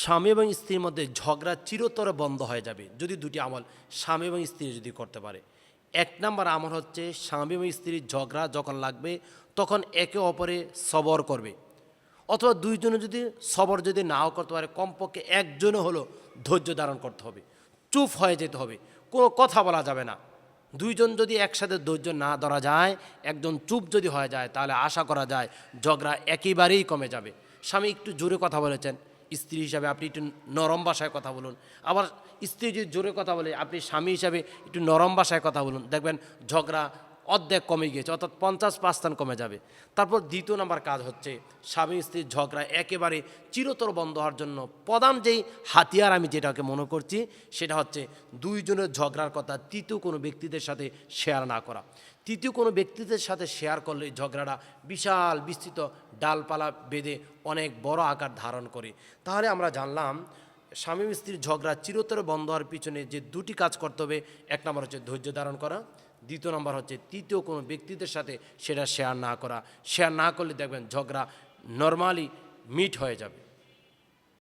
স্বামী এবং স্ত্রীর মধ্যে ঝগড়া চিরতরে বন্ধ হয়ে যাবে যদি দুটি আমল স্বামী এবং স্ত্রী যদি করতে পারে। এক নাম্বার আমল হচ্ছে স্বামী এবং স্ত্রীর ঝগড়া যখন লাগবে তখন একে অপরে সবর করবে, অথবা দুইজনে যদি সবর যদি নাও করতে পারে কমপক্ষে একজনে হলো ধৈর্য ধারণ করতে হবে, চুপ হয়ে যেতে হবে, কোনো কথা বলা যাবে না। দুইজন যদি একসাথে ধৈর্য না ধরা যায়, একজন চুপ যদি হয়ে যায়, তাহলে আশা করা যায় ঝগড়া একেবারেই কমে যাবে। স্বামী একটু জোরে কথা বলেছেন, স্ত্রী হিসাবে আপনি একটু নরম ভাষায় কথা বলুন। আবার স্ত্রী যদি জোরে কথা বলে, আপনি স্বামী হিসাবে একটু নরম ভাষায় কথা বলুন, দেখবেন ঝগড়া অর্ধেক কমে গিয়েছে, অর্থাৎ 50% কমে যাবে। তারপর দ্বিতীয় নাম্বার কাজ হচ্ছে স্বামী স্ত্রীর ঝগড়া একেবারে চিরতর বন্ধ হওয়ার জন্য প্রধান যেই হাতিয়ার আমি যেটাকে মনে করছি সেটা হচ্ছে দুইজনের ঝগড়ার কথা তৃতীয় কোনো ব্যক্তিদের সাথে শেয়ার না করা। তৃতীয় কোনো ব্যক্তিদের সাথে শেয়ার করলে ঝগড়াটা বিশাল বিস্তৃত ডালপালা বেঁধে অনেক বড় আকার ধারণ করে। তাহলে আমরা জানলাম স্বামী স্ত্রীর ঝগড়া চিরতরে বন্ধ হওয়ার পিছনে যে দুটি কাজ করতে হবে, এক নম্বর হচ্ছে ধৈর্য ধারণ করা, দ্বিতীয় নম্বর হচ্ছে তৃতীয় কোনো ব্যক্তিদের সাথে সেটা শেয়ার না করা। শেয়ার না করলে দেখবেন ঝগড়া নর্মালি মিট হয়ে যাবে।